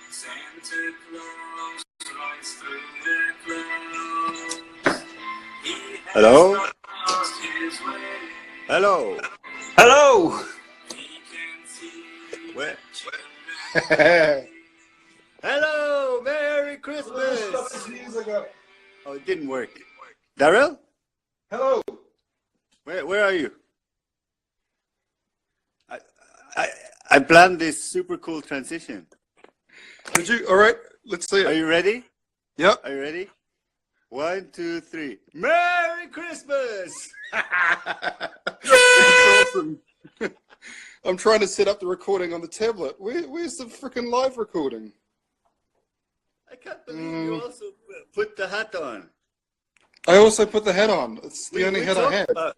Santa Claus rides through the clouds. Hello? Hello? Hello! Where? Hello! Merry Christmas! Oh, it didn't work. Daryl? Hello! Where are you? I planned this super cool transition. Did you? All right, let's see it. Are you ready? Yep. Are you ready? 1, 2, 3. Merry Christmas! That's awesome. I'm trying to set up the recording on the tablet. Where's the freaking live recording? I can't believe you also put the hat on. I also put the hat on. It's the only hat I had.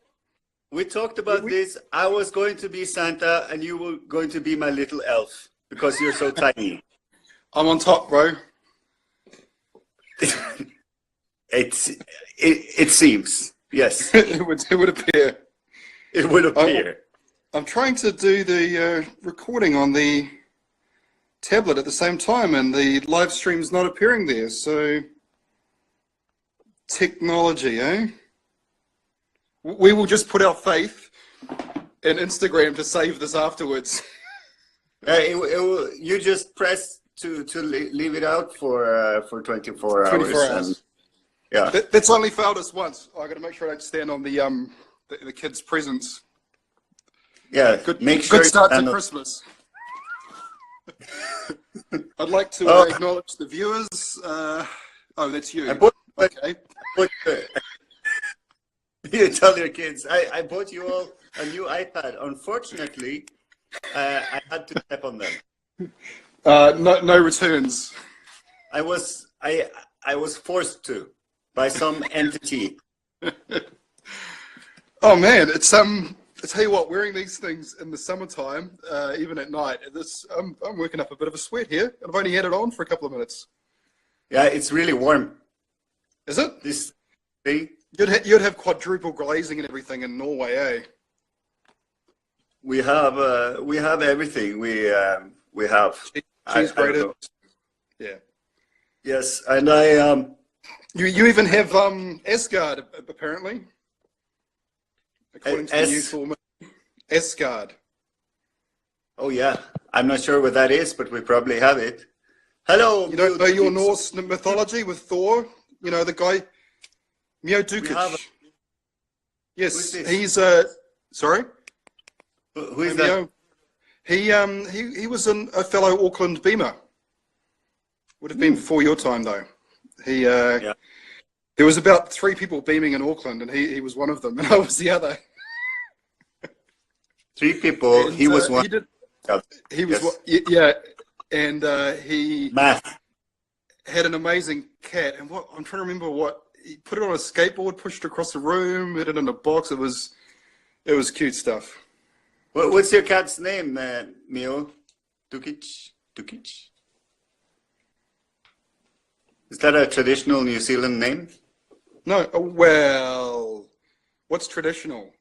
We talked about this. I was going to be Santa and you were going to be my little elf because you're so tiny. I'm on top, bro. It seems, yes. it would appear. It would appear. I'm trying to do the recording on the tablet at the same time, and the live stream's not appearing there. So, technology, eh? We will just put our faith in Instagram to save this afterwards. You just press to leave it out for 24 hours. 24 hours. Yeah. That's only failed us once. I got to make sure I don't stand on the kids' presents. Yeah. Good start to Christmas. I'd like to acknowledge the viewers. That's you. Okay. You tell your kids, I bought you all a new iPad. Unfortunately, I had to tap on them. No returns. I was forced to by some entity. Oh man, it's I tell you what, wearing these things in the summertime, even at night, I'm working up a bit of a sweat here. I've only had it on for a couple of minutes. Yeah, it's really warm. Is it? This thing. You'd have quadruple glazing and everything in Norway, eh? We have everything. We have cheese grated. Yeah. Yes, and I You even have Asgard apparently, according to the new format. Asgard. Oh yeah, I'm not sure what that is, but we probably have it. Hello. You don't know your Norse mythology with Thor? You know the guy. Mjolnir. Yes, he's sorry. Who is that? He was a fellow Auckland Beamer. Would have been before your time though. There was about 3 people beaming in Auckland, and he was one of them, and I was the other. 3 people. And, he was one. He was yeah, and he Math. had an amazing cat. And I'm trying to remember what. He put it on a skateboard, pushed it across the room, hid it in a box. It was cute stuff. What's your cat's name, Mio? Tukic? Is that a traditional New Zealand name? No. Well, what's traditional?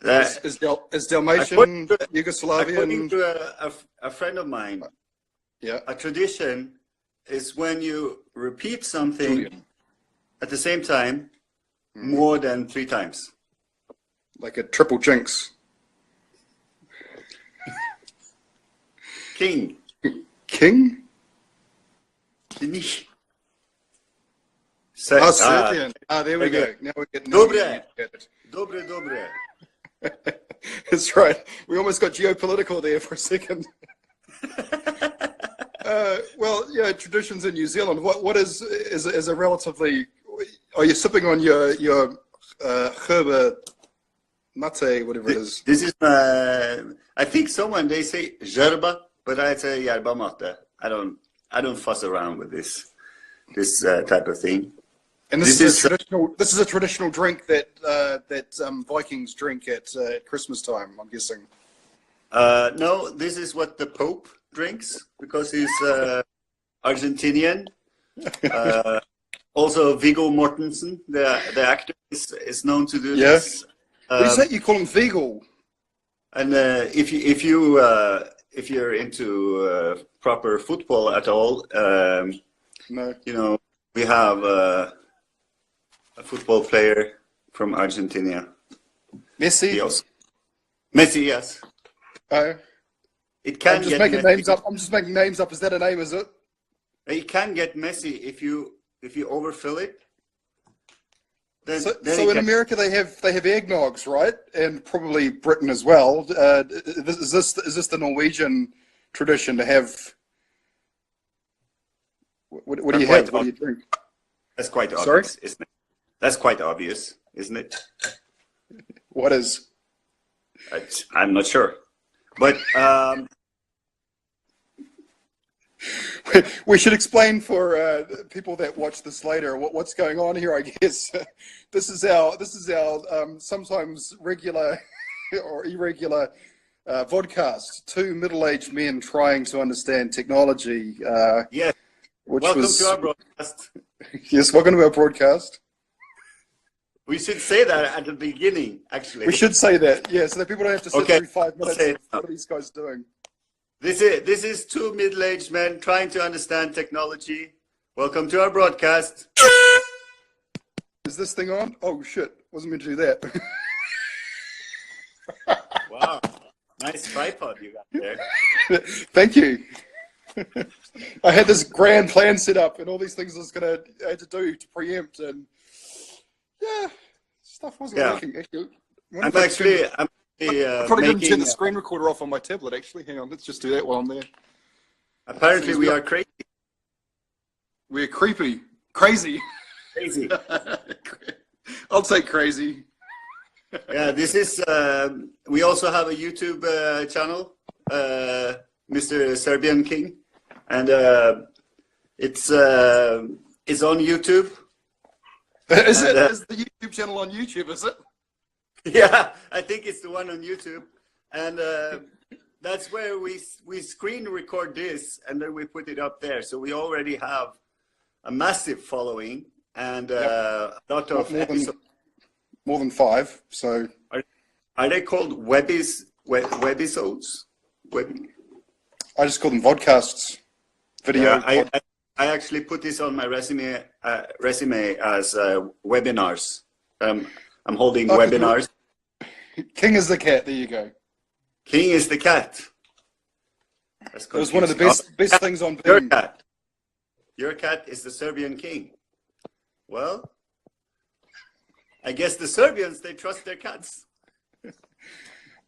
Is Dalmatian, Yugoslavian? According to a friend of mine, a tradition is when you repeat something at the same time more than 3 times. Like a triple jinx. King? Serbian. There we go. Now we get Dobre. That's right. We almost got geopolitical there for a second. Well, yeah, traditions in New Zealand. What is a relatively? Are you sipping on your herba mate, whatever it is? This is I think they say yerba, but I say yerba mate. I don't fuss around with this type of thing. And this is a traditional drink that Vikings drink at Christmas time, I'm guessing. No, this is what the Pope drinks because he's Argentinian. Also, Viggo Mortensen, the actor, is known to do this. What is that? You call him Viggo? And if you're into proper football at all, no. You know, we have a football player from Argentina. Messi. Messi, yes. It can I'm just get making Messi. names up. I'm just making names up. Is that a name? Is it? It can get messy if you overfill it. Then So in America they have eggnogs, right? And probably Britain as well. Is this the Norwegian tradition to have? What do you have? What do you drink? That's quite obvious, Sorry? isn't it? That's quite obvious, isn't it? What is? I'm not sure, but we should explain for people that watch this later what's going on here. I guess this is our sometimes regular or irregular vodcast. Two middle-aged men trying to understand technology. Yes. Welcome to our broadcast. Yes, welcome to our broadcast. We should say that at the beginning, actually. We should say that, yeah, so that people don't have to sit through 5 minutes. What are these guys doing? This is two middle-aged men trying to understand technology. Welcome to our broadcast. Is this thing on? Oh shit! Wasn't meant to do that. Wow, nice tripod you got there. Thank you. I had this grand plan set up, and all these things I was had to do to preempt, and yeah, stuff wasn't working. Actually, I'm probably going to turn the screen recorder off on my tablet. Actually, hang on, let's just do that while I'm there. Apparently, we are crazy. We're creepy, crazy. Crazy. I'll take crazy. Yeah, this is. We also have a YouTube channel, Mr. Serbian King, and it's on YouTube. Is the YouTube channel on YouTube? Is it? Yeah, I think it's the one on YouTube, and that's where we screen record this, and then we put it up there. So we already have a massive following and a lot of more than 5. So are they called webisodes? I just call them vodcasts. Video. Yeah, I actually put this on my resume as webinars. I'm holding webinars. King is the cat. There you go. King is the cat. It was one of the best things on Your Bing. cat. Your cat is the Serbian king. Well, I guess the Serbians, they trust their cats.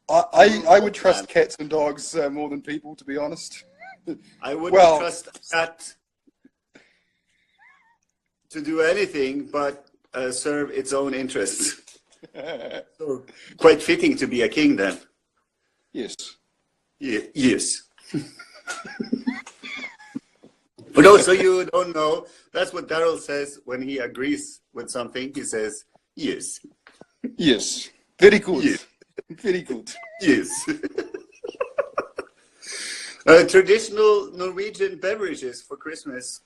I would trust cats and dogs more than people, to be honest. I wouldn't trust a cat to do anything but serve its own interests. So, quite fitting to be a king then. Yes. Yes. For those of you who don't know, that's what Daryl says when he agrees with something. He says, yes. Yes. Very good. Yes. Very good. Yes. Traditional Norwegian beverages for Christmas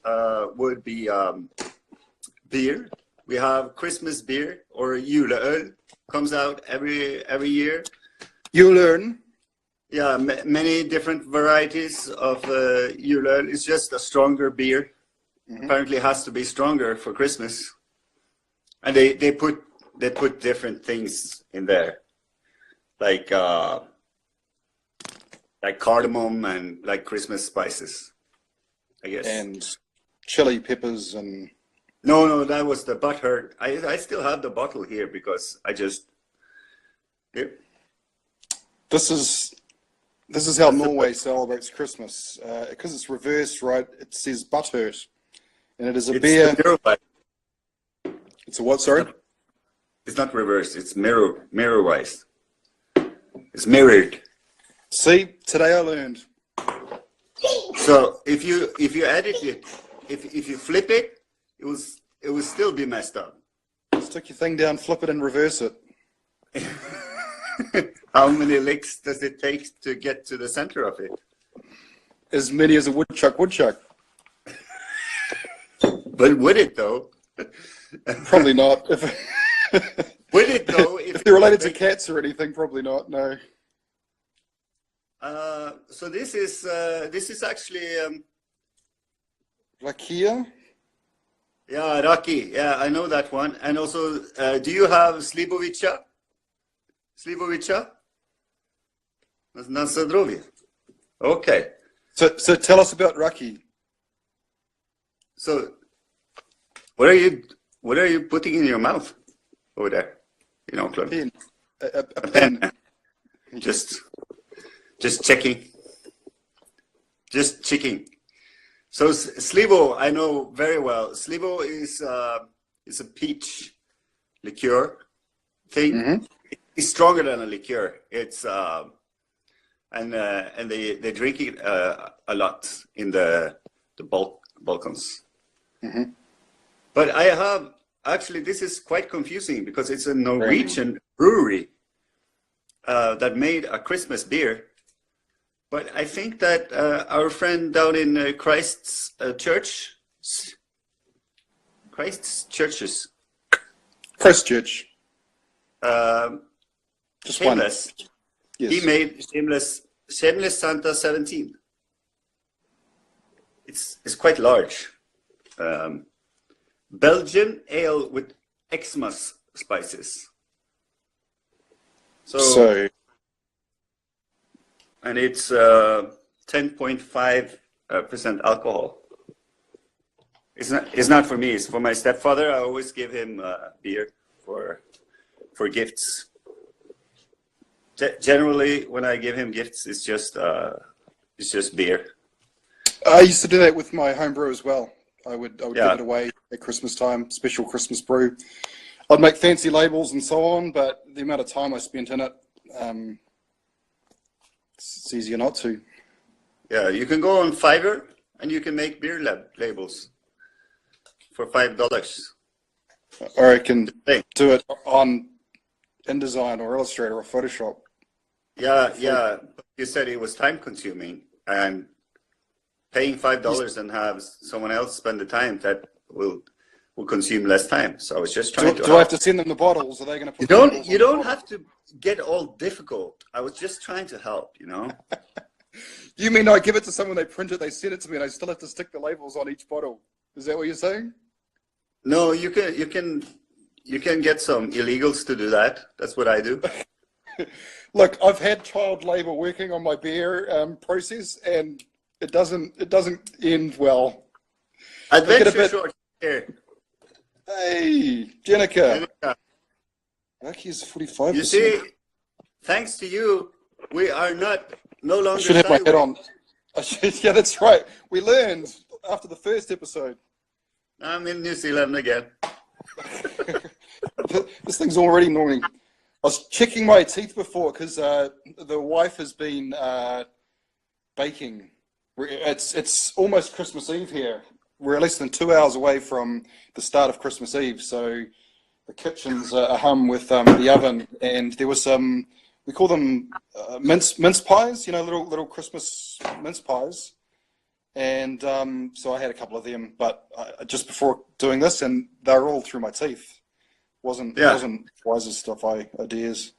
would be beer. We have Christmas beer, or juleøl, comes out every year. You learn. Yeah, many different varieties of juleøl. It's just a stronger beer. Mm-hmm. Apparently, it has to be stronger for Christmas, and they put different things in there, like cardamom and like Christmas spices, I guess. And chili peppers and. No, that was the butthurt. I still have the bottle here because I just. Yeah. This is how Norway celebrates Christmas because it's reversed, right? It says butthurt, and it is a beer. It's a what? Sorry. It's not reversed. It's mirror-wise. It's mirrored. See, today I learned. So if you edit it, if you flip it. It will still be messed up. Stick your thing down, flip it, and reverse it. How many licks does it take to get to the center of it? As many as a woodchuck. But would it though? Probably not. If Would it though? if they're related to cats or anything, probably not. No. So this is actually Lakia? yeah, Raki. Yeah, I know that one. And also, do you have Slivovica? Slivovica? Na zdrowie. Okay. So tell us about Raki. So, what are you putting in your mouth over there? You know, Claude? Pen. A pen. Just checking. Just checking. So Slivo, I know very well. Slivo is a peach liqueur thing. Mm-hmm. It's stronger than a liqueur. It's and they drink it a lot in the Balkans. Mm-hmm. But I have actually, this is quite confusing because it's a Norwegian brewery that made a Christmas beer. But I think that our friend down in Christ's Church, Christchurch, just Shameless. one. Yes. He made Shameless Santa 17. It's quite large. Belgian ale with Xmas spices. So and it's 10.5% alcohol. It's not for me. It's for my stepfather. I always give him beer for gifts. Generally, when I give him gifts, it's just beer. I used to do that with my home brew as well. I would give Yeah. it away at Christmas time, special Christmas brew. I'd make fancy labels and so on, but the amount of time I spent in it, it's easier not to. Yeah, you can go on Fiverr and you can make beer labels for $5. Or I can Hey. do it on InDesign or Illustrator or Photoshop. Yeah. You said it was time consuming, and paying $5 and have someone else spend the time, that will consume less time. So I was just trying to. Do I have to send them the bottles? Are they going to put You don't have to get all difficult. I was just trying to help, you know. You mean I give it to someone, they print it, they send it to me, and I still have to stick the labels on each bottle? Is that what you're saying? No, you can get some illegals to do that. That's what I do. Look, I've had child labor working on my beer process, and it doesn't end well. Adventure short here. Hey, Jenica. Lucky's 45%. You see, thanks to you, we are no longer. I should have my head on. sideways. Yeah, that's right. We learned after the first episode. I'm in New Zealand again. This thing's already annoying. I was checking my teeth before because the wife has been baking. It's almost Christmas Eve here. We're less than 2 hours away from the start of Christmas Eve, so the kitchen's ahum with the oven, and there was some, we call them mince pies, you know, little Christmas mince pies. And so I had a couple of them, but just before doing this, and they're all through my teeth. Wasn't Wise's stuff ideas.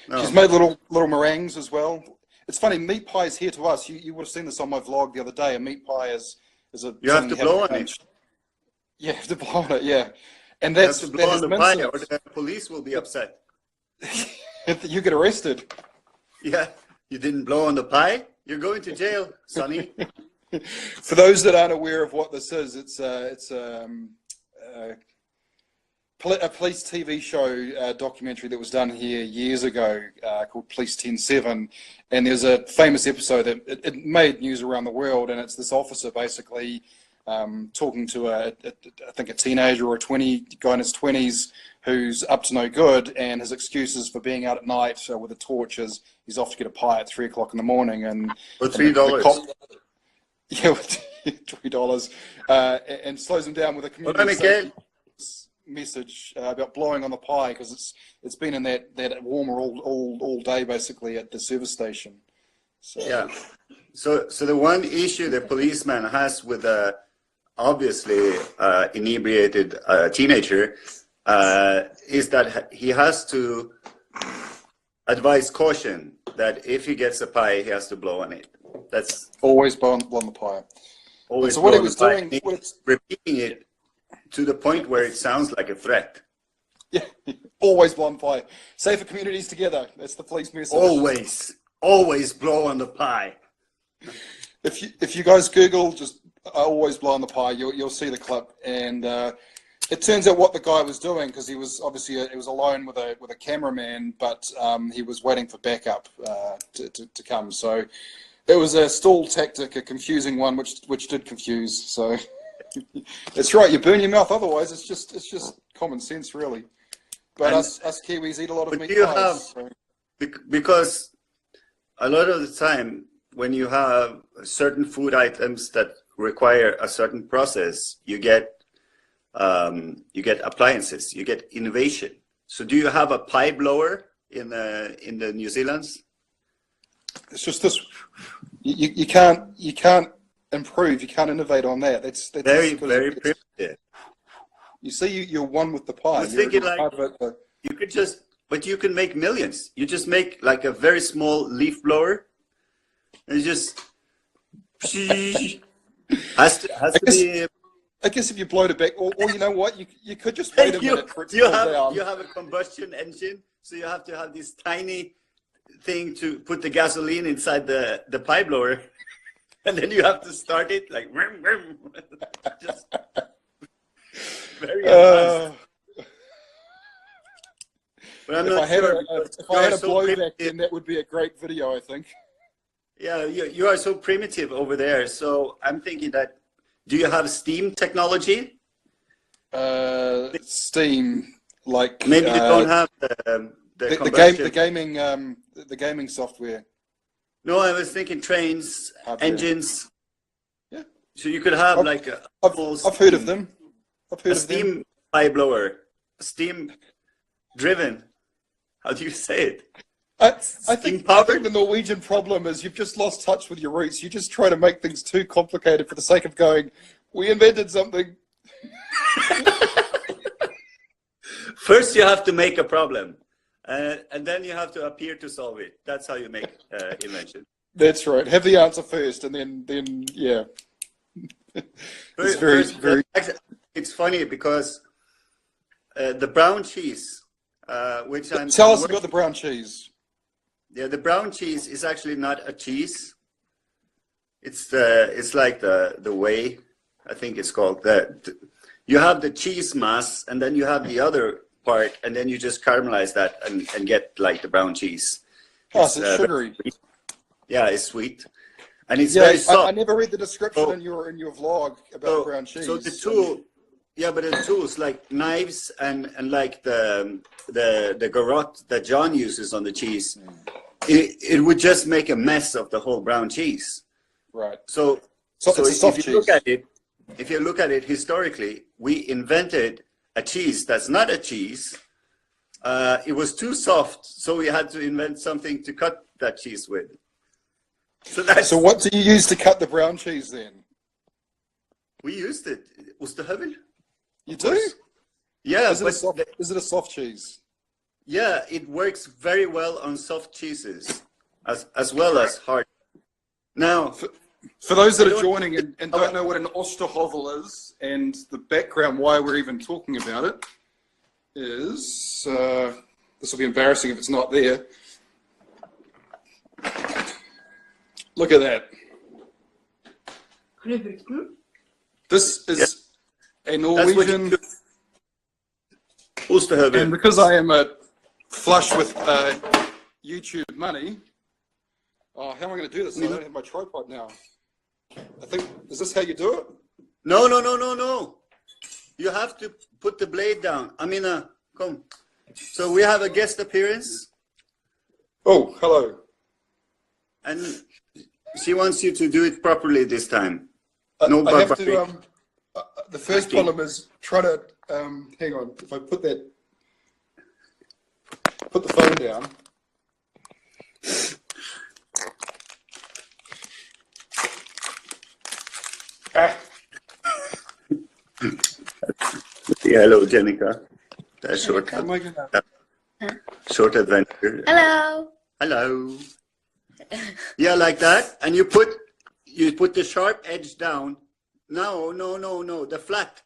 No. She's made little meringues as well. It's funny, meat pie is here to us. You would have seen this on my vlog the other day. A meat pie is a. You have to blow on it. Yeah, you have to blow on it. Yeah, and that's you have to blow on the pie, or the police will be upset. You get arrested. Yeah, you didn't blow on the pie. You're going to jail, Sonny. For those that aren't aware of what this is, it's a police TV show documentary that was done here years ago called Police 107, and there's a famous episode that it made news around the world, and it's this officer basically talking to I think a teenager or a guy in his 20s who's up to no good, and his excuses for being out at night with a torch is he's off to get a pie at 3 o'clock in the morning, and For $3. Yeah, $3, and slows him down with a community safety message about blowing on the pie because it's been in that warmer all day basically at the service station. So. Yeah. So the one issue the policeman has with a obviously inebriated teenager, is that he has to advise caution that if he gets a pie, he has to blow on it. That's Always blow on the pie. always So what he blow on was the pie. doing, And he's repeating it to the point where it sounds like a threat. yeah, always blow on the pie. Safer communities together. That's the police message. Always blow on the pie. If you guys Google just always blow on the pie, you'll see the clip, and it turns out what the guy was doing, because he was obviously he was alone with a cameraman, but he was waiting for backup to come. So it was a stall tactic, a confusing one, which did confuse. So that's right, you burn your mouth. Otherwise, it's just common sense, really. But us Kiwis eat a lot of meat pies. Because a lot of the time, when you have certain food items that require a certain process, you get appliances, you get innovation. So do you have a pie blower in the New Zealand's? It's just this. You can't improve. You can't innovate on that. That's very primitive. You see, you're one with the pie. I was thinking you could just, but you can make millions. You just make like a very small leaf blower, and just has to be. I guess if you blow it back, or you know what, you could just wait a minute for it to cool down. You have a combustion engine, so you have to have this tiny thing to put the gasoline inside the pie blower, and then you have to start it like vroom, vroom. Just very advanced. But I'm not sure. If I had a blowback, then that would be a great video, I think. Yeah, you are so primitive over there. So I'm thinking that, do you have steam technology? Steam, like maybe you don't have the gaming software. No, I was thinking trains, engines. Yeah. So you could have I've heard of them. A steam pie blower, steam driven. How do you say it? I think the Norwegian problem is you've just lost touch with your roots. You just try to make things too complicated for the sake of going, we invented something. First, you have to make a problem, and then you have to appear to solve it. That's how you make invention. That's right. Have the answer first, and then yeah. It's very. It's funny because the brown cheese, which I'm tell us about the brown cheese. Yeah, the brown cheese is actually not a cheese. It's like the whey, I think it's called. You have the cheese mass, and then you have the other part, and then you just caramelize that and get like the brown cheese. Oh, so it's sugary. Yeah, it's sweet, and it's very soft. I never read the description in your vlog about brown cheese. So the tool, yeah, but the tools like knives and like the garrote that John uses on the cheese, it would just make a mess of the whole brown cheese. Right. So if you look at it historically, we invented a cheese that's not a cheese. It was too soft, so we had to invent something to cut that cheese with. So what do you use to cut the brown cheese then? We used it. Ostehövel. You do? Yeah. Is it a soft cheese? Yeah, it works very well on soft cheeses as well as hard. Now, for those that are joining and don't know what an Ostehövel is, and the background why we're even talking about it, is this will be embarrassing if it's not there. Look at that. This is a Norwegian. And because I am flush with YouTube money, how am I going to do this? I don't have my tripod now. I think, is this how you do it? No. You have to put the blade down. Amina, come. So we have a guest appearance. Oh, hello. And she wants you to do it properly this time. No I have to, the first problem is try to, hang on, if I put the phone down. Yeah, hello, Jenica. That's short, Oh my God. short adventure. Hello. Hello. Yeah, like that. And you put the sharp edge down. No, the flat.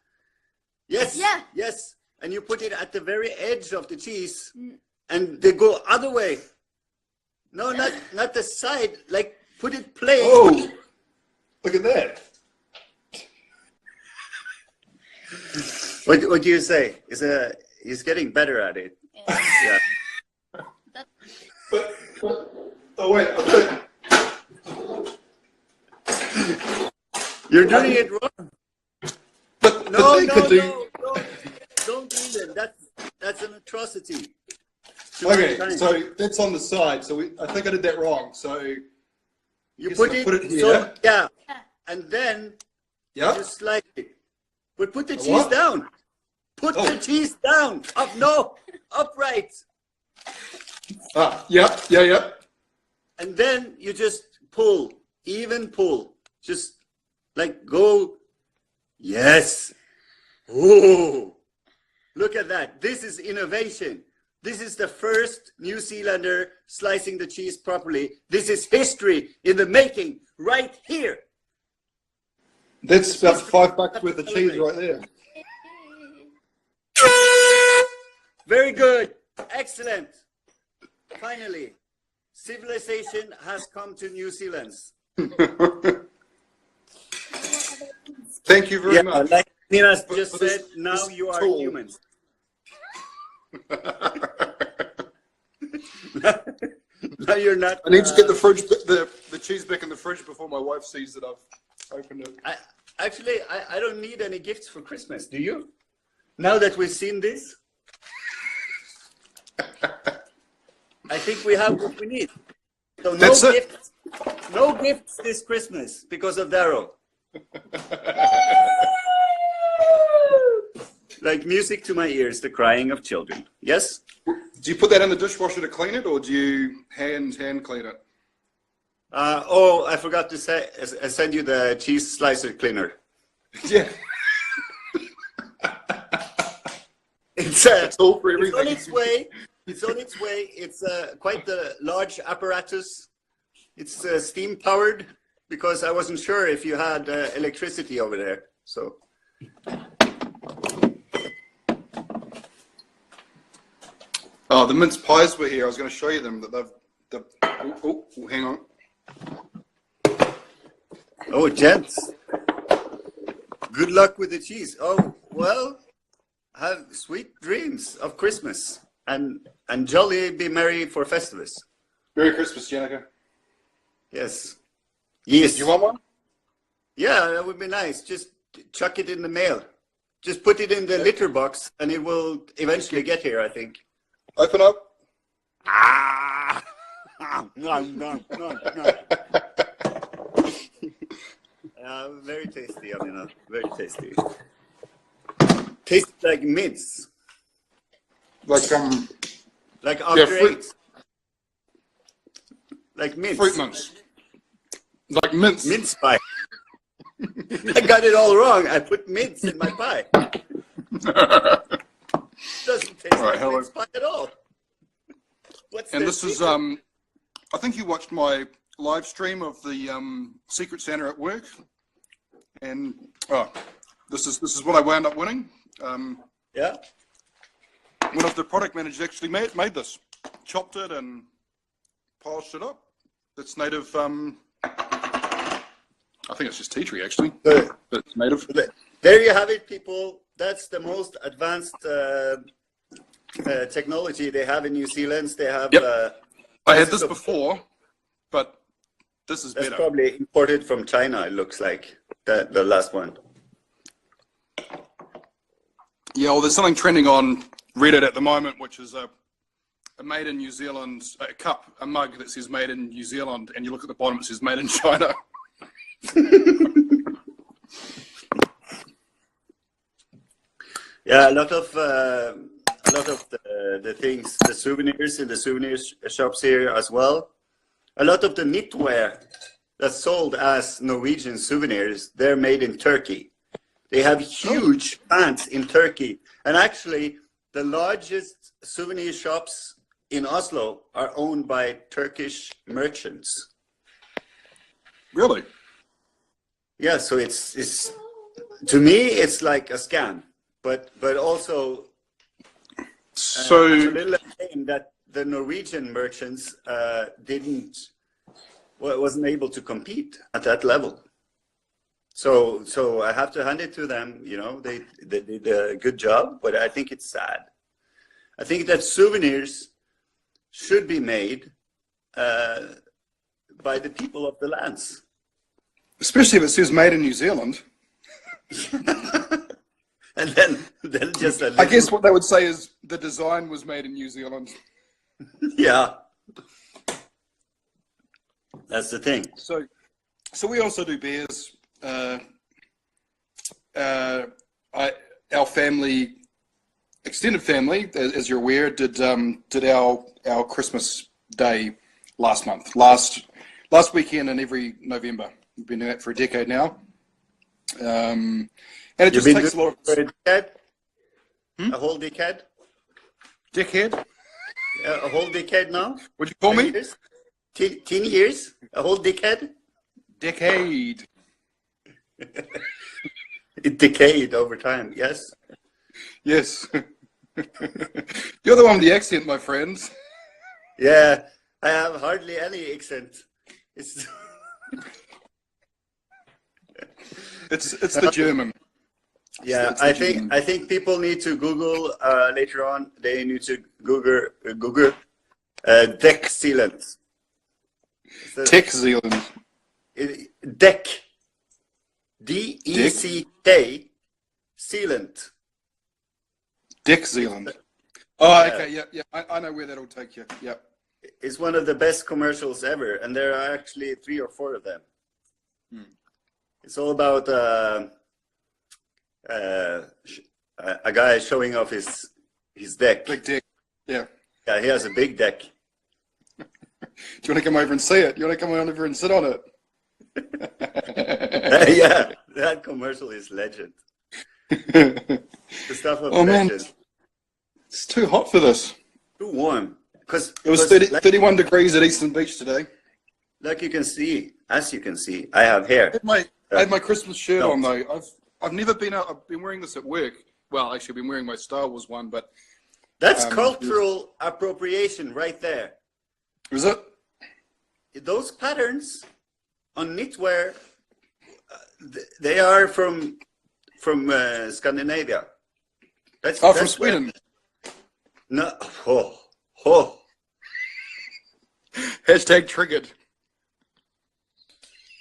Yes. Yeah. Yes. And you put it at the very edge of the cheese, and they go other way. No, not the side. Like put it plain. Oh, look at that. What do you say? He's getting better at it. Yeah. But oh wait, You're doing it wrong. but No, the thing could do. don't do that. That's an atrocity. Okay, so that's on the side. So I think I did that wrong. So you guess put I'll it, put it here. so yeah, and then Yeah. you slide it. But put the cheese What? down. Put the cheese down. Up, no, upright. Yeah. And then you just pull, even pull. Just like go. Yes. Oh, look at that. This is innovation. This is the first New Zealander slicing the cheese properly. This is history in the making right here. That's about $5 worth of cheese right there. Very good. Excellent. Finally, civilization has come to New Zealand. Thank you very much. Like Nina just for said, this- now this you are tool. humans. Now you're not. I need to get the fridge, the cheese back in the fridge before my wife sees that I've opened it. I don't need any gifts for Christmas. Do you? Now that we've seen this, I think we have what we need. So no gifts, no gifts this Christmas because of Daryl. Like music to my ears, the crying of children. Yes? Do you put that in the dishwasher to clean it, or do you hand clean it? Oh, I forgot to say, I send you the cheese slicer cleaner. Yeah. It's all for everything. on its way. It's on its way. It's quite the large apparatus. It's steam powered because I wasn't sure if you had electricity over there. So. Oh, the mince pies were here. I was going to show you them. That oh, hang on. Oh, gents. Good luck with the cheese. Oh, well, have sweet dreams of Christmas and jolly be merry for Festivus. Merry Christmas, Jenica. Yes. Yes. Do you want one? Yeah, that would be nice. Just chuck it in the mail. Just put it in the litter box and it will eventually get here, I think. Open up. Ah! No. Very tasty, Amina. Very tasty. Tastes like mince. Like Like after fruit. eight. Like mince. Fruit mince. Like mince. Mince pie. I got it all wrong. I put mince in my pie. Doesn't taste like mince pie at all. And this is I think you watched my live stream of the Secret Santa at work, and this is what I wound up winning. Yeah. One of the product managers actually made this, chopped it and polished it up. It's native. I think it's just tea tree actually, but it's native. There you have it, people. That's the most advanced technology they have in New Zealand. They have. Yep. I had this before, but this is That's better. probably imported from China. It looks like the last one. Yeah, well, there's something trending on Reddit at the moment, which is a made in New Zealand, a mug that says made in New Zealand, and you look at the bottom, it says made in China. Yeah, a lot of the things, the souvenirs in the souvenir shops here as well. A lot of the knitwear that's sold as Norwegian souvenirs, they're made in Turkey. They have huge plants in Turkey. And actually, the largest souvenir shops in Oslo are owned by Turkish merchants. Really? Yeah, so it's to me it's like a scam, but also So it's a little shame that the Norwegian merchants wasn't able to compete at that level. So I have to hand it to them. You know, they did a good job, but I think it's sad. I think that souvenirs should be made by the people of the lands. especially if it says made in New Zealand. And then just a I little, guess what they would say is the design was made in New Zealand. yeah, that's the thing. So we also do beers. Our family, extended family, as you're aware, did our Christmas day last month, last weekend, and every November. We've been doing that for a decade now, and it just takes a lot of for a decade, a whole decade, dickhead. a whole decade now. What'd you call me? Years? 10 years, a whole decade. Decade. It decayed over time. Yes. Yes. You're the one with the accent, my friend. Yeah, I have hardly any accent. It's It's the German. yeah. It's the I German. think people need to Google later on. They need to Google deck sealant. Tech Zealand. Deck. DECK sealant. Dick Zealand. Oh, okay. Yeah. I know where that'll take you. Yep. It's one of the best commercials ever, and there are actually 3 or 4 of them. It's all about a guy showing off his deck. Big dick. Yeah. Yeah, he has a big deck. Do you want to come over and see it? You want to come over and sit on it? Yeah, that commercial is legend. The stuff of legend. Man, it's too hot for this. Too warm. Because It was 31 degrees at Eastern Beach today. Like you can see, as you can see, I have hair. I had my Christmas shirt on though. I've never been out. I've been wearing this at work. Well, actually, I've been wearing my Star Wars one, but That's cultural appropriation right there. is it? Those patterns on knitwear, they are from Scandinavia. That's From Sweden. No, oh. Hashtag triggered.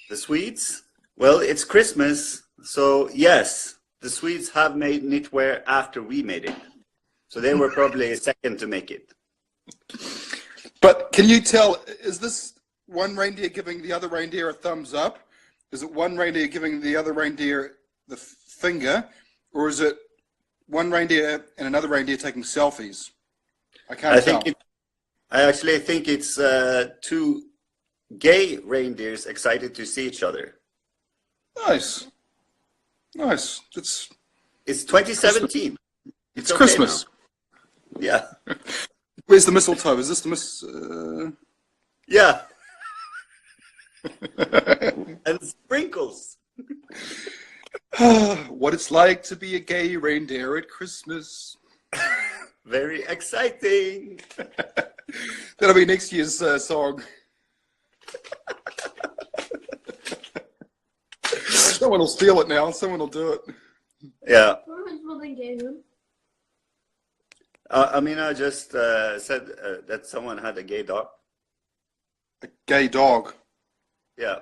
The Swedes? Well, it's Christmas, so yes, the Swedes have made knitwear after we made it. So they were probably second to make it. But can you tell, is this one reindeer giving the other reindeer a thumbs up? Is it one reindeer giving the other reindeer the finger? Or is it one reindeer and another reindeer taking selfies? I can't tell. I actually think it's 2 gay reindeers excited to see each other. Nice. It's 2017. It's okay Christmas. now. Yeah. Where's the mistletoe? Is this the Yeah. And sprinkles. what it's like to be a gay reindeer at Christmas. Very exciting. That'll be next year's song. Someone will steal it now. Someone will do it. Yeah. A Amina just said that someone had a gay dog. gay dog. Yeah.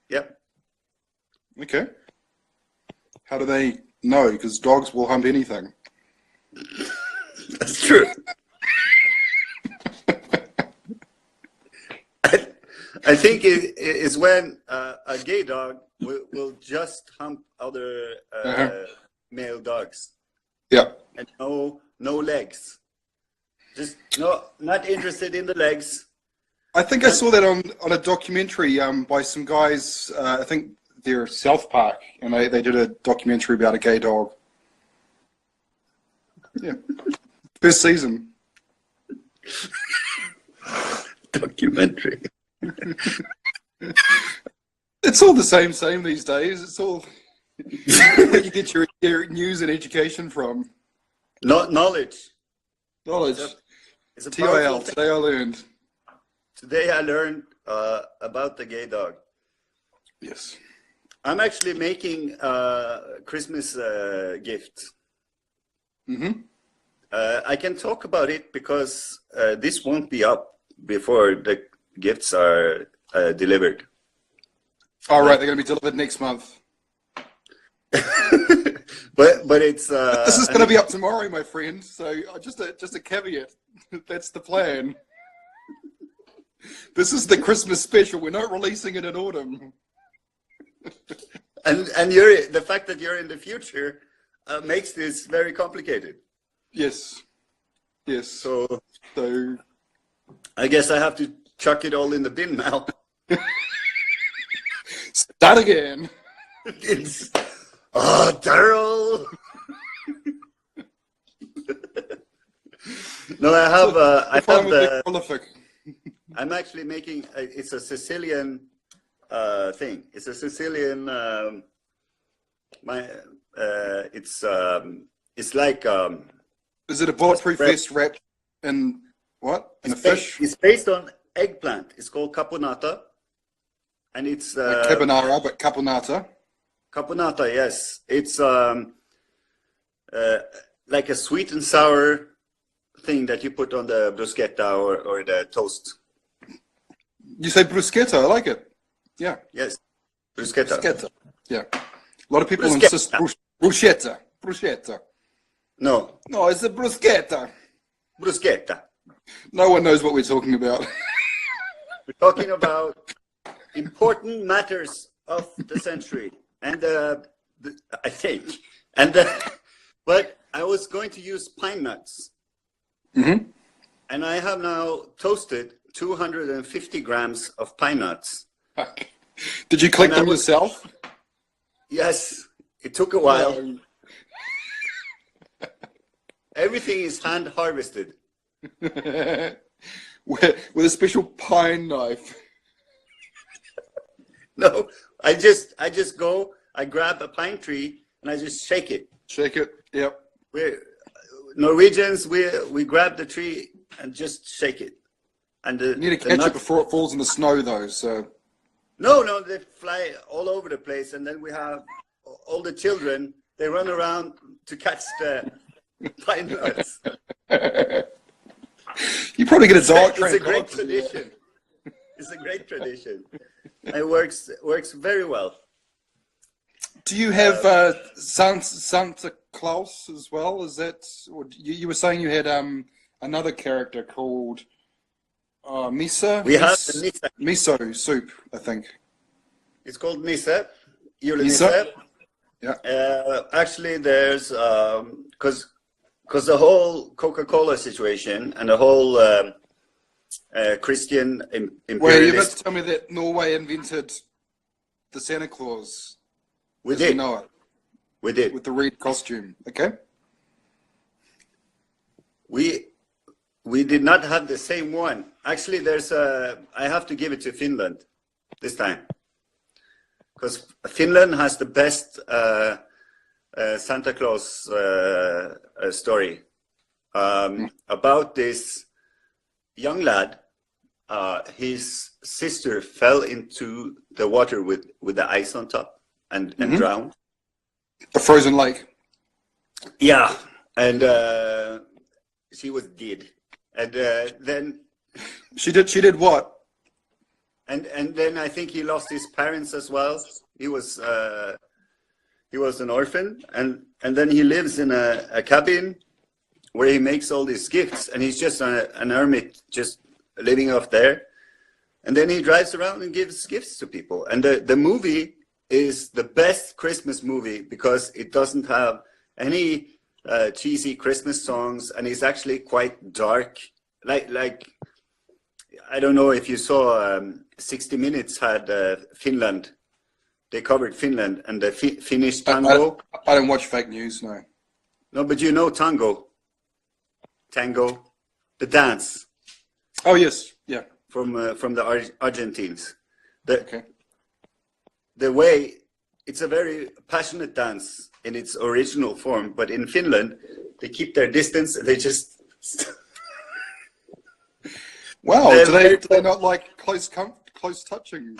Yeah. Okay. How do they know? Because dogs will hunt anything. That's true. I think it is when a gay dog will just hump other male dogs. Yeah. And no legs. Just not interested in the legs. I think I saw that on a documentary by some guys. I think they're South Park, and they did a documentary about a gay dog. Yeah, first season. Documentary. It's all the same these days. It's all where you get your news and education from. Not knowledge. Knowledge. It's a TIL. powerful thing. Today I learned. Today I learned about the gay dog. Yes. I'm actually making Christmas gifts. Mm-hmm. I can talk about it because this won't be up before the gifts are delivered. All right, they're going to be delivered next month. but it's This is going to be up tomorrow, my friend. So just a caveat. That's the plan. This is the Christmas special. We're not releasing it in autumn. and the fact that you're in the future makes this very complicated. Yes. Yes. So So I guess I have to chuck it all in the bin now. start again. It's Daryl. No, I have the. Prolific. I'm actually making. It's a Sicilian thing. It's a Sicilian. It's like. Is it a bulletproof vest wrapped in what? In a fish? It's based on eggplant. It's called caponata, and it's Like carbonara, but caponata. Caponata, yes. It's like a sweet and sour thing that you put on the bruschetta or the toast. You say bruschetta. I like it. Yeah. Yes, bruschetta. Bruschetta. Yeah. A lot of people Bruschetta. insist bruschetta. Bruschetta. No, No, it's a bruschetta. bruschetta. No one knows what we're talking about. We're talking about important matters of the century, and I think, but I was going to use pine nuts, Mm-hmm. and I have now toasted 250 grams of pine nuts. Did you collect And I them was- yourself? Yes, it took a while. No. Everything is hand harvested. with a special pine knife. No, I just go, I grab a pine tree and I just shake it. Shake it. Yep. We're Norwegians, we grab the tree and just shake it. And You need to the catch nut- it before it falls in the snow, though. So No, they fly all over the place, and then we have all the children. They run around to catch the pine nuts. you probably get a dog It's trained a great dog to do that. tradition. It's a great tradition. It works very well. Do you have Santa Claus as well? Is that? Or you were saying you had another character called Misa. We have the Nisse. miso soup, I think. It's called Nisse. Nisse? Nisse. Yeah. Actually, there's because the whole Coca-Cola situation and the whole Christian Well, you're about imperialist. to tell me that Norway invented the Santa Claus. We as we did. know it, We did. with the red costume. Okay. We did not have the same one. Actually, I have to give it to Finland this time. Because Finland has the best Santa Claus story about this young lad. His sister fell into the water with the ice on top and drowned. A frozen lake. Yeah, and she was dead. And then She did what? and then I think he lost his parents as well. He was an orphan, and then he lives in a cabin where he makes all these gifts, and he's just an hermit, just living off there. And then he drives around and gives gifts to people. And the movie is the best Christmas movie because it doesn't have any cheesy Christmas songs, and it's actually quite dark. Like I don't know if you saw 60 Minutes had Finland they covered Finland and the Finnish I tango. I don't watch fake news, no. No, but you know tango, the dance Oh, yes. Yeah. from the Argentines. The Okay. the way it's a very passionate dance in its original form, but in Finland they keep their distance. They just Wow. They're Do they not like close touching?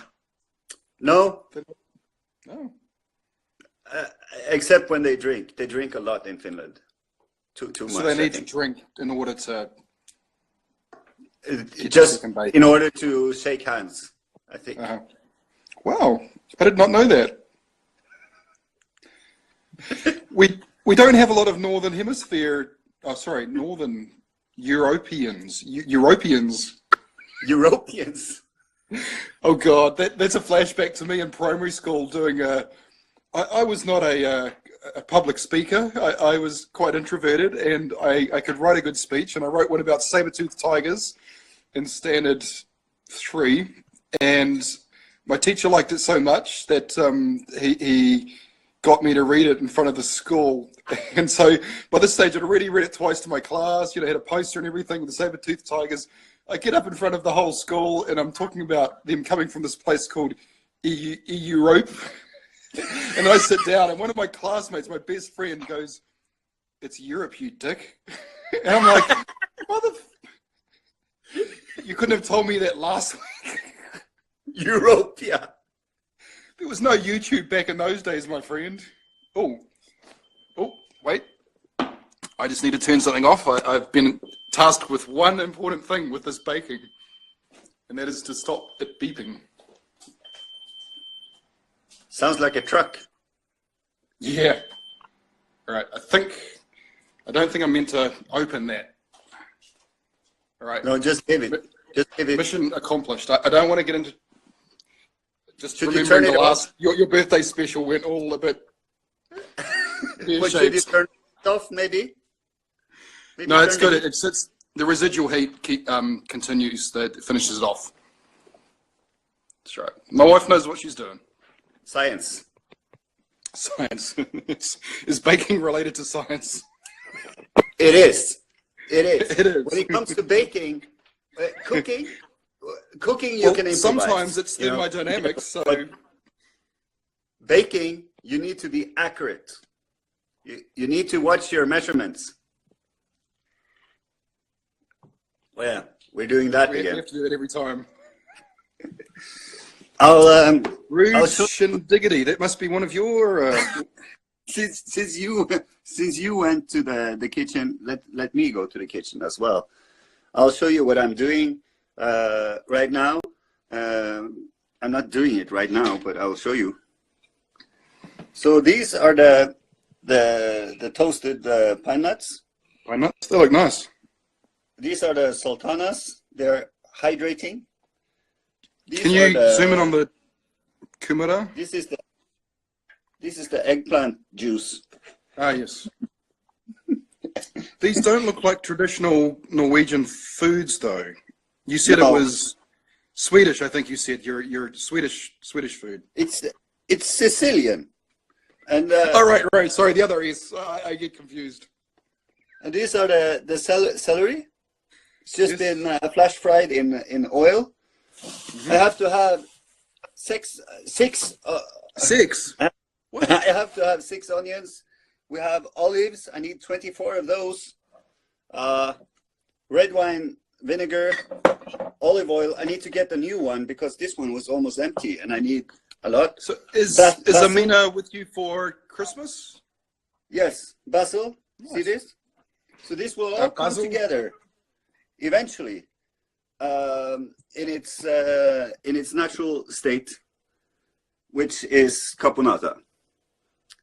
no, No. except when they drink. They drink a lot in Finland. Too much. So they I need to think. drink in order to get Just second base. in order to shake hands, I think. Uh-huh. Wow. I did not know that. We don't have a lot of northern hemisphere. Oh, sorry, northern Europeans. Europeans. Europeans. Oh God, that's a flashback to me in primary school doing a. I was not a public speaker. I was quite introverted, and I could write a good speech, and I wrote one about saber-toothed tigers in Standard 3, and my teacher liked it so much that he got me to read it in front of the school. And so by this stage, I'd already read it twice to my class, had a poster and everything with the saber-toothed tigers. I get up in front of the whole school, and I'm talking about them coming from this place called Europe. And I sit down, and one of my classmates, my best friend, goes, "It's Europe, you dick." And I'm like, you couldn't have told me that last week. Europe, yeah. There was no YouTube back in those days, my friend. Oh, wait. I just need to turn something off. I've been tasked with one important thing with this baking, and that is to stop it beeping. Sounds like a truck. Yeah. All right. I don't think I'm meant to open that. All right. No, just give it. Just give it. Mission accomplished. I don't want to get into. Just Should you remembering turn the it last your birthday special went all a bit. What should you turn it off? Maybe. No, it's turn good. It's the residual heat continues. That finishes it off. That's right. My wife knows what she's doing. Science. Science. Is baking related to science? It is. It is. It is. When it comes to baking, cooking you can improvise. Sometimes it's thermodynamics. So baking, you need to be accurate. You need to watch your measurements. Well, yeah, we're doing that we again. have to do that every time. I'll show Diggity. That must be one of your. since you went to the kitchen, let me go to the kitchen as well. I'll show you what I'm doing right now. I'm not doing it right now, but I'll show you. So these are the toasted pine nuts. Pine nuts. They look nice. These are the sultanas. They're hydrating. Can you zoom in on the kumara? This is the eggplant juice. Ah, yes. These don't look like traditional Norwegian foods, though. You said No. it was Swedish. I think you said your Swedish food. It's Sicilian, and Oh, right. Sorry, the other is. I get confused. and these are the celery. It's just Yes. been flash fried in oil. Mm-hmm. I have to have six. Six. What? I have to have 6 onions. We have olives. I need 24 of those. Red wine vinegar, olive oil. I need to get a new one because this one was almost empty, and I need a lot. So is Basil? Amina with you for Christmas? Yes, basil. Nice. See this? So this will all come basil? together eventually in its natural state, which is caponata,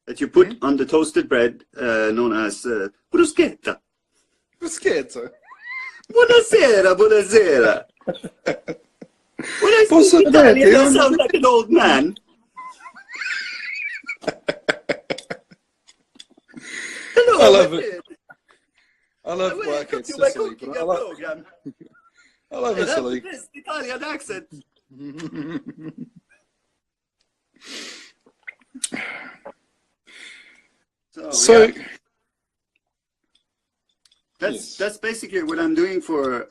that you put on the toasted bread, known as bruschetta. Bruschetta. Buonasera, buonasera. When I speak Italian, I sound like an old man. Hello, I love my it. friend. I love When I work come in to my Sicily, cooking but program, I love I have the Italy. best Italian accent. So yeah, that's basically what I'm doing for,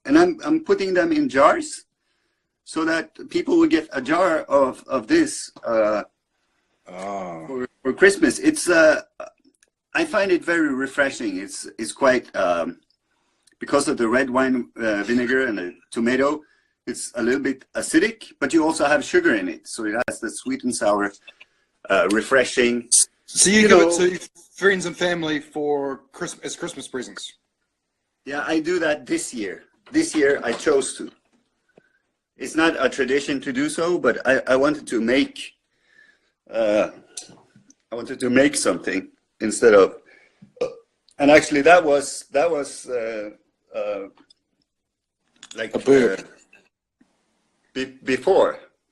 and I'm putting them in jars so that people will get a jar of this for Christmas. It's I find it very refreshing. It's quite because of the red wine vinegar and the tomato. It's a little bit acidic, but you also have sugar in it, so it has the sweet and sour, refreshing. so you give it to friends and family for Christmas as Christmas presents. Yeah, I do that this year. This year I chose to. It's not a tradition to do so, but I wanted to make something instead of, and actually that was like A bird.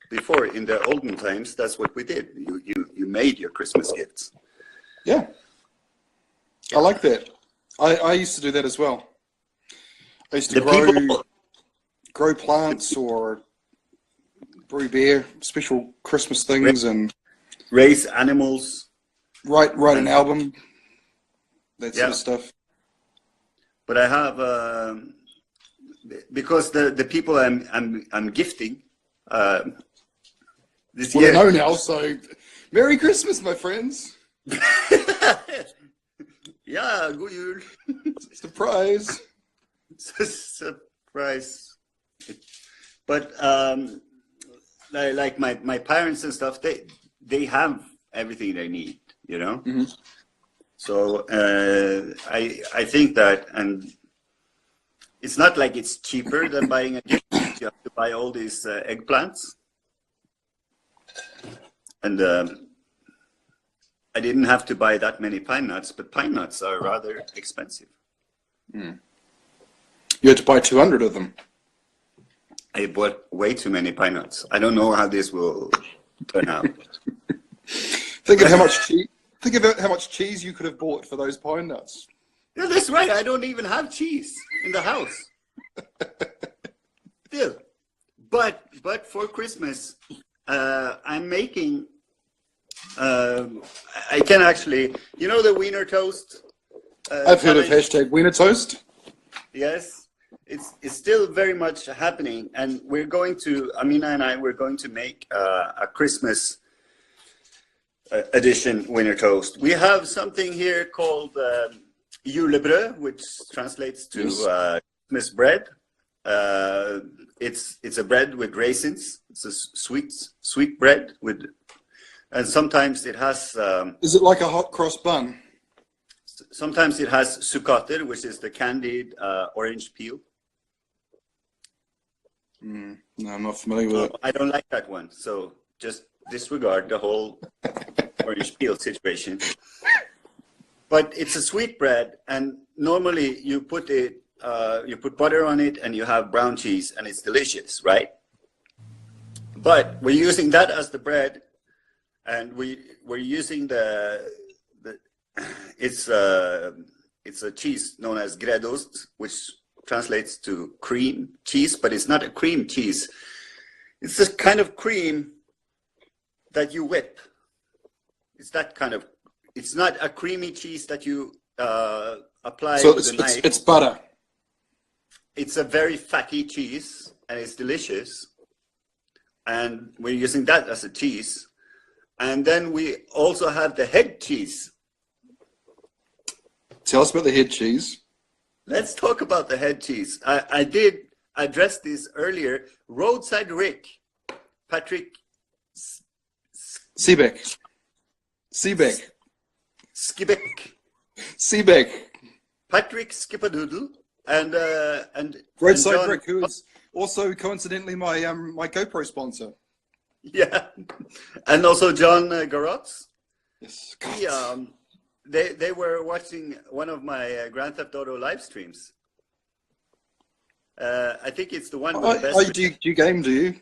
Before in the olden times, that's what we did. You made your Christmas gifts. Yeah, I like that. I used to do that as well. I used to grow plants or brew beer, special Christmas things, and raise animals. write an album, that sort of stuff. But I have because the people I'm gifting this Well, year. they know now. So, Merry Christmas, my friends. Yeah, god jul. Surprise. Surprise. But like my parents and stuff, they have everything they need, you know. Mm-hmm. So I think that, and it's not like it's cheaper than buying a gift. You have to buy all these eggplants, and I didn't have to buy that many pine nuts, but pine nuts are rather expensive. Mm. You had to buy 200 of them. I bought way too many pine nuts. I don't know how this will turn out. Think of how much cheese. Think about how much cheese you could have bought for those pine nuts. Yeah, that's right. I don't even have cheese in the house. Still, but for Christmas, I'm making. I can actually, you know, the wiener toast. I've heard of hashtag wiener toast. Yes, it's still very much happening, and we're going to, Amina and I, we're going to make a Christmas edition wiener toast. We have something here called julebrød, which translates to Christmas bread. It's a bread with raisins. It's a sweet bread with, and sometimes it has. Is it like a hot cross bun? Sometimes it has sukater, which is the candied orange peel. No, I'm not familiar with it. I don't like that one, so just disregard the whole orange peel situation. But it's a sweet bread, and normally you put it, you put butter on it, and you have brown cheese, and it's delicious, right? But we're using that as the bread, and we're using it's a cheese known as gräddost, which translates to cream cheese, but it's not a cream cheese. It's this kind of cream that you whip. It's that kind of. It's not a creamy cheese that you apply with a knife. It's butter. It's a very fatty cheese, and it's delicious. And we're using that as a cheese. And then we also have the head cheese. Tell us about the head cheese. Let's talk about the head cheese. I did address this earlier. Roadside Rick, Patrick Seebeck. Patrick Skippadoodle, and Roadside John, Rick, who is also coincidentally my my GoPro sponsor. Yeah, and also John Garotz. Yes. They were watching one of my Grand Theft Auto live streams. I think it's the one with the best. Do you game? Do you?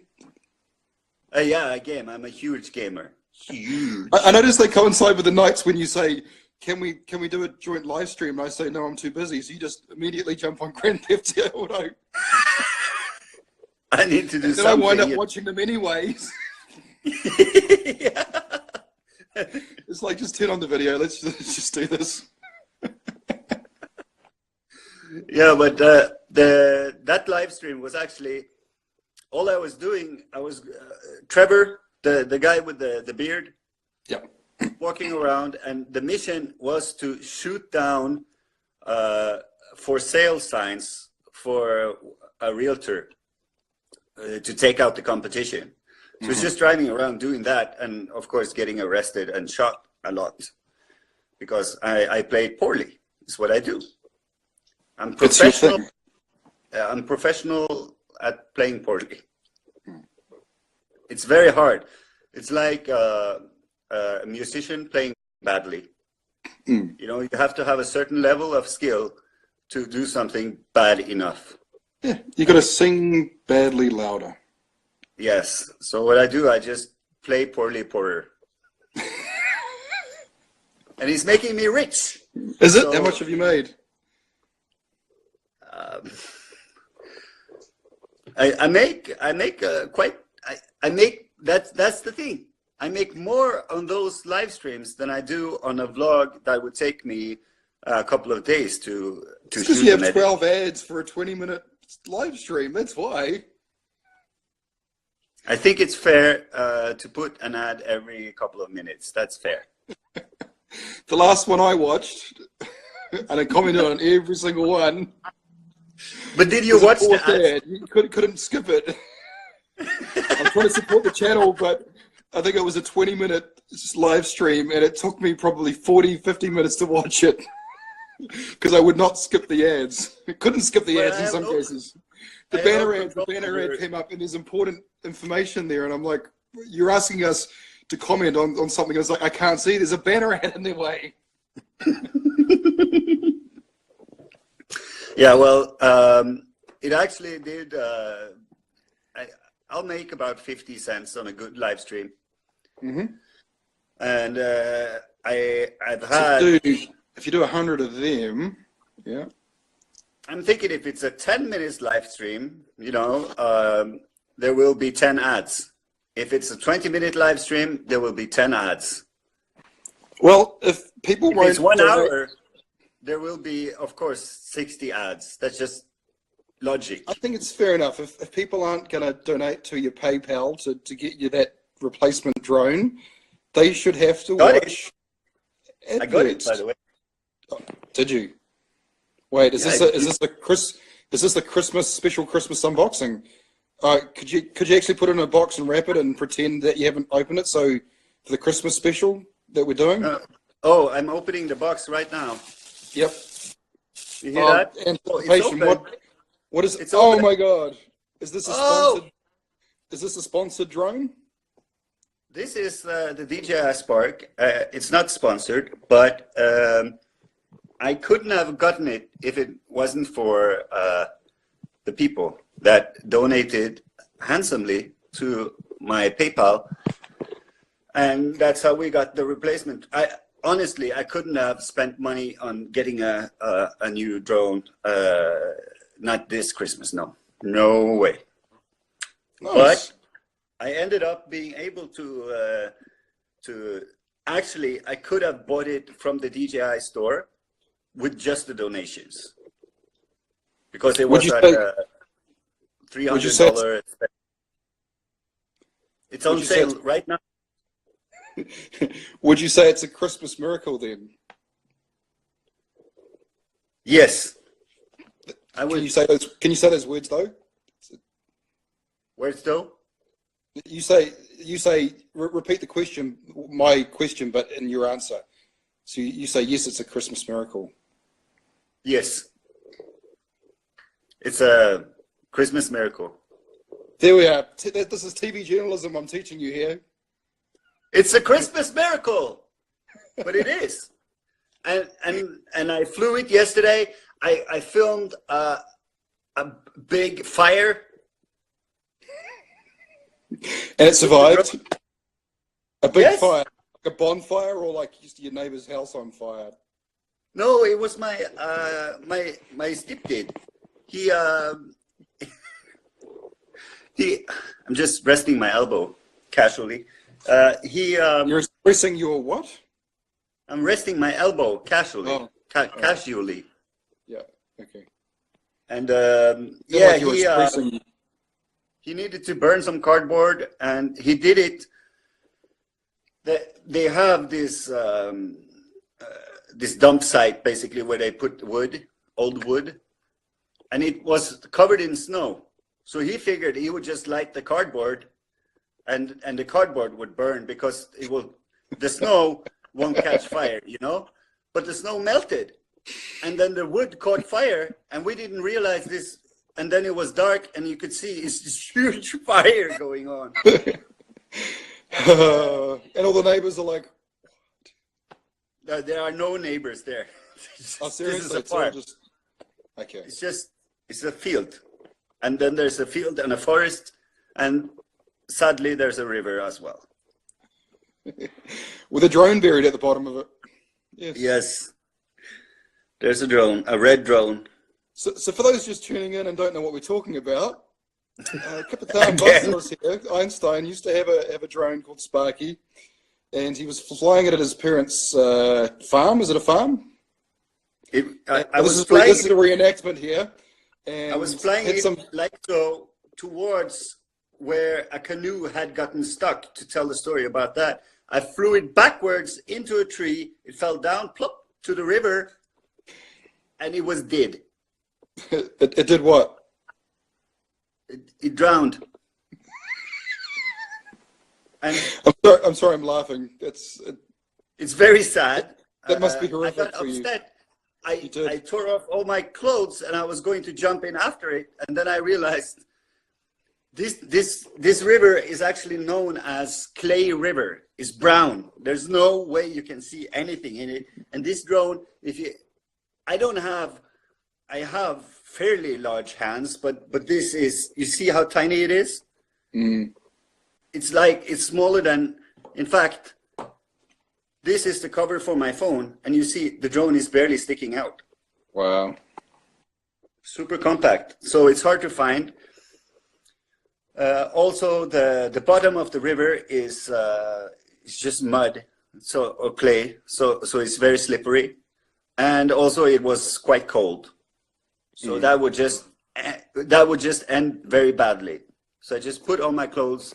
Yeah, I game. I'm a huge gamer. Huge. I noticed they coincide with the nights when you say, "Can we do a joint live stream?" And I say, "No, I'm too busy." So you just immediately jump on Grand Theft Auto. I need to do something. Then I wind up watching them anyways. Yeah. It's like, just turn on the video. Let's just do this. Yeah, but that live stream was actually all I was doing. I was Trevor, the guy with the beard, Yeah. walking around, and the mission was to shoot down for sale signs for a realtor to take out the competition. So it's just driving around doing that, and of course getting arrested and shot a lot because I played poorly. It's what I do. I'm professional. I'm professional at playing poorly. It's very hard. It's like a musician playing badly. You know, you have to have a certain level of skill to do something bad enough. Yeah, you got to sing badly louder. Yes. So what I do, I just play poorly poorer. And he's making me rich. Is it? So, how much have you made? I make that's the thing. I make more on those live streams than I do on a vlog that would take me a couple of days to shoot. Because you have 12 ads for a 20-minute live stream. That's why. I think it's fair to put an ad every couple of minutes. That's fair. The last one I watched, and I commented on every single one. But did you watch the ad? You couldn't skip it. I'm trying to support the channel, but I think it was a 20-minute live stream, and it took me probably 40, 50 minutes to watch it because I would not skip the ads. I couldn't skip the ads in some cases. The banner ad came up, and there's important information there, and I'm like, you're asking us to comment on something. I was like, I can't see. There's a banner ad in their way. Yeah, well, it actually did. I'll make about 50 cents on a good live stream. And I've had. So if you do 100 of them, yeah. I'm thinking if it's a 10 minutes live stream, you know, there will be 10 ads. If it's a 20-minute live stream, there will be 10 ads. Well, if people if it's 1 hour, there will be, of course, 60 ads. That's just logic. I think it's fair enough. If people aren't going to donate to your PayPal to get you that replacement drone, they should have to watch adverts. I got it, by the way. Oh, did you? Wait, is this the Christmas special Christmas unboxing? Could you actually put it in a box and wrap it and pretend that you haven't opened it? So for the Christmas special that we're doing. I'm opening the box right now. Yep. You hear that? Anticipation. What is? It's oh open. my God! Is this a sponsored? Is this a sponsored drone? This is the DJI Spark. It's not sponsored, but I couldn't have gotten it if it wasn't for the people that donated handsomely to my PayPal, and that's how we got the replacement. Honestly, I couldn't have spent money on getting a new drone. Not this Christmas, no way. Nice. But I ended up being able to actually, I could have bought it from the DJI store with just the donations because it was at $300. It's on sale right now. Would you say it's a Christmas miracle then? Yes. I would. Can you say those words though? Words though? You say. Repeat the question, my question, but in your answer. So you say yes, it's a Christmas miracle. Yes. It's a Christmas miracle. There we are. This is TV journalism I'm teaching you here. It's a Christmas miracle, but it is. And I flew it yesterday. I filmed a big fire. And it survived? A big fire? Like a bonfire or like just your neighbor's house on fire? No, it was my my stepdad. I'm just resting my elbow casually. You're Pressing your what? I'm resting my elbow casually. Oh. Casually. Yeah. Okay. And Yeah, like you were expressing. he needed to burn some cardboard, and he did it. They have this this dump site basically where they put wood, old wood, and it was covered in snow. So he figured he would just light the cardboard, and the cardboard would burn because the snow won't catch fire, you know. But the snow melted, and then the wood caught fire, and we didn't realize this. And then it was dark, and you could see it's this huge fire going on. And all the neighbors are like, there are no neighbors there. oh, seriously? It's a farm. Okay. It's a field. And then there's a field and a forest, and sadly there's a river as well. With a drone buried at the bottom of it. Yes. Yes. There's a drone, a red drone. So for those just tuning in and don't know what we're talking about, Kapitan Buster's here. Einstein used to have a drone called Sparky, and he was flying it at his parents' farm. Is it a farm? This is a reenactment here. And I was flying it like so towards where a canoe had gotten stuck, to tell the story about that. I flew it backwards into a tree. It fell down, plop, to the river, and it was dead. It did what? It drowned. And I'm sorry, I'm laughing. It's very sad. That must be horrific I got for upset. you. I tore off all my clothes, and I was going to jump in after it, and then I realized this river is actually known as Clay River. It's brown. There's no way you can see anything in it. And this drone, I have fairly large hands, but this is, you see how tiny it is? Mm. It's smaller than, in fact, this is the cover for my phone, and you see the drone is barely sticking out. Wow. Super compact. So it's hard to find. Also, the bottom of the river is it's just mud, or clay. So it's very slippery, and also it was quite cold. So that would just end very badly. So I just put on my clothes,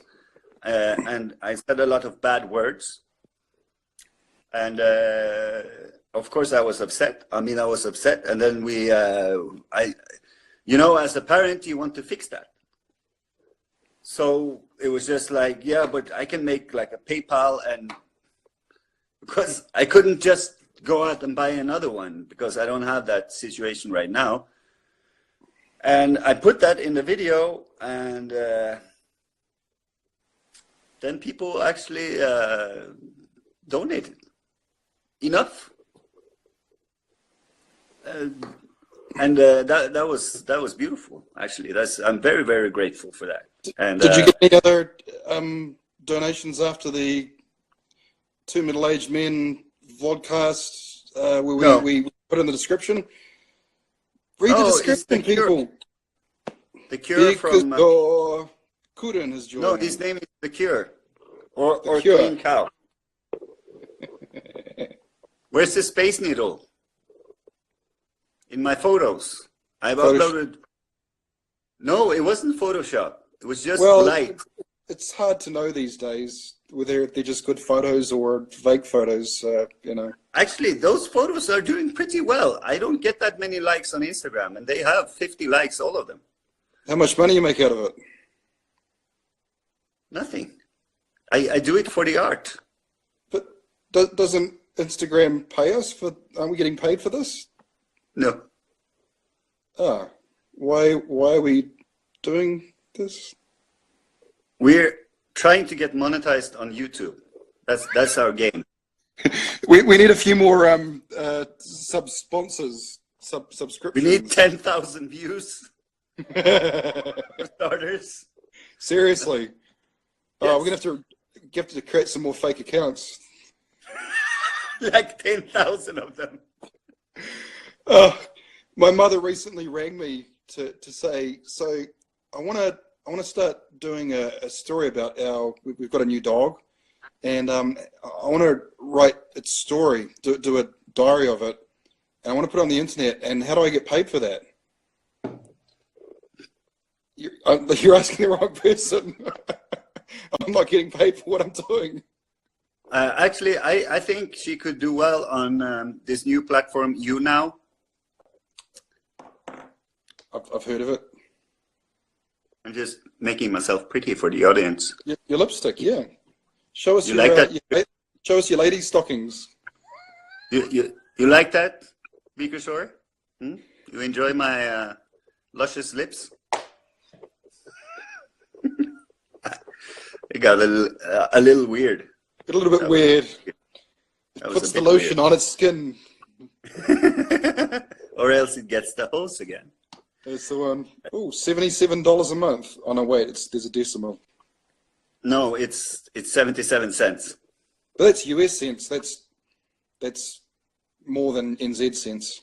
and I said a lot of bad words. And of course I was upset. I was upset. And then as a parent, you want to fix that. So it was just like, yeah, but I can make like a PayPal, and because I couldn't just go out and buy another one because I don't have that situation right now. And I put that in the video, and then people actually donated enough. And that was beautiful, actually. I'm very, very grateful for that. And did you get any other donations after the Two Middle-Aged Men vodcast where we put in the description? Read the description, people. The Cure from Kuren has joined. No, his name is The Cure, or Cure. Clean Cow. Where's the Space Needle? In my photos, I've uploaded. No, it wasn't Photoshop. It was just light. It's hard to know these days whether they're just good photos or fake photos. Actually, those photos are doing pretty well. I don't get that many likes on Instagram, and they have 50 likes, all of them. How much money you make out of it? Nothing. I do it for the art. But doesn't Instagram pay us for? Aren't we getting paid for this? No. Why are we doing this? We're trying to get monetized on YouTube. That's our game. we need a few more subscriptions. We need 10,000 views for starters. Seriously. Yes. We're gonna have to create some more fake accounts. Like 10,000 of them. My mother recently rang me to say, so I want to start doing a story about we've got a new dog, and I want to write its story, do a diary of it, and I want to put it on the internet. And how do I get paid for that? You're asking the wrong person. I'm not getting paid for what I'm doing. Actually, I think she could do well on this new platform, YouNow. I've heard of it. I'm just making myself pretty for the audience. Your lipstick, yeah. Show us You like that? Show us your ladies' stockings. You like that, Beaker Shore? Hmm? You enjoy my luscious lips? It got a little weird. A little bit weird. It was puts a the bit lotion weird. on its skin. Or else it gets the hose again. That's the one. Oh, $77 a month. Oh no, wait, there's a decimal. No, it's 77 cents. But that's US cents. That's more than NZ cents.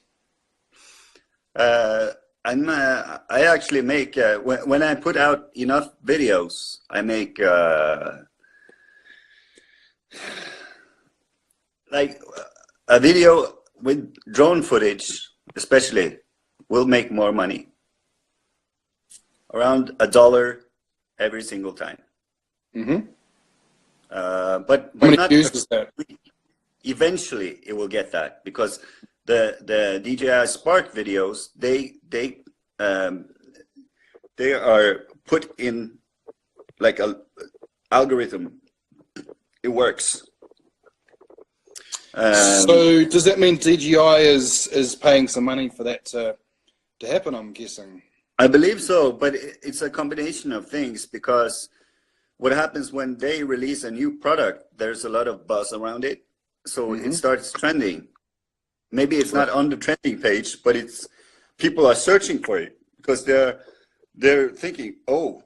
I actually make when I put out enough videos, I make like a video with drone footage, especially, will make more money. Around $1 every single time. Mm-hmm. But How many not views is that? eventually it will get that, because the DJI Spark videos, they are put in like a algorithm. It works. So does that mean DJI is paying some money for that to happen, I'm guessing? I believe so, but it's a combination of things, because what happens when they release a new product, there's a lot of buzz around it, so it starts trending. Maybe it's not on the trending page, but people are searching for it because they're thinking, oh,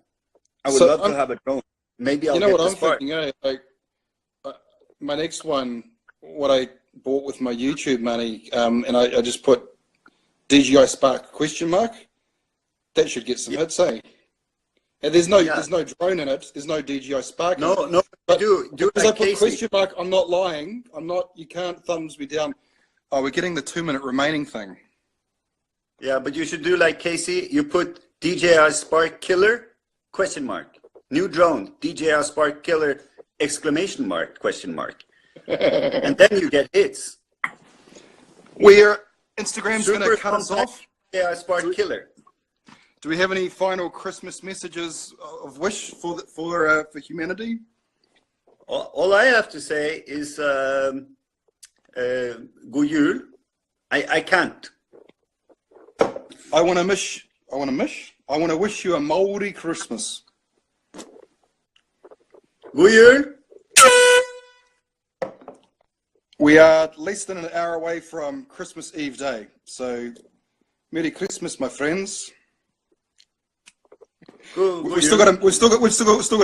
I would love to have a drone. Maybe I'll get the Spark. Thinking, eh? Like my next one, what I bought with my YouTube money, and I just put DJI Spark ? That should get some hits, eh? And there's no drone in it. There's no DJI Spark. No, but do because like I put Casey. question mark, I'm not lying. I'm not. You can't thumbs me down. Oh, we're getting the 2-minute remaining thing. Yeah, but you should do like Casey. You put DJI Spark Killer ? New drone DJI Spark Killer ! And then you get hits. Instagram's going to cut us off. DJI Spark Killer. Do we have any final Christmas messages of wish for humanity? All I have to say is God jul. I can't. I want to wish you a Maori Christmas. God jul. We are less than an hour away from Christmas Eve day, so Merry Christmas, my friends. We've still got a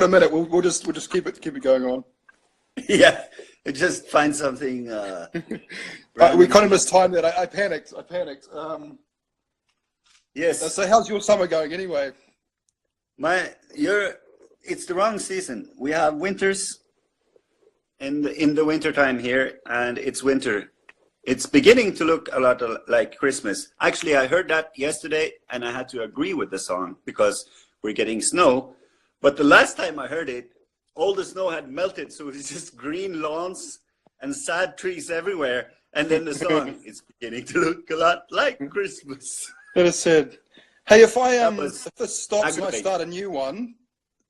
minute. We'll just keep it going on. Yeah, just find something. We kind of missed time that. I panicked. Yes. So how's your summer going anyway? It's the wrong season. We have winters in the winter time here, and it's winter. It's beginning to look a lot like Christmas. Actually, I heard that yesterday, and I had to agree with the song because we're getting snow. But the last time I heard it, all the snow had melted, so it's just green lawns and sad trees everywhere. And then the song, it's beginning to look a lot like Christmas. That is said. Hey, if this stops and I aggravating. start a new one,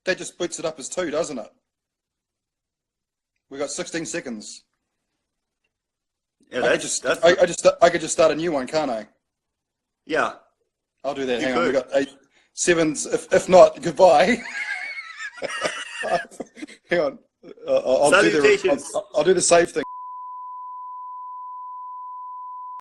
that just boots it up as 2, doesn't it? We got 16 seconds. Yeah, I could just start a new one, can't I? Yeah. I'll do that. You Hang on, we could. got 8, 7. If not, goodbye. Hang on. I'll do the safe thing.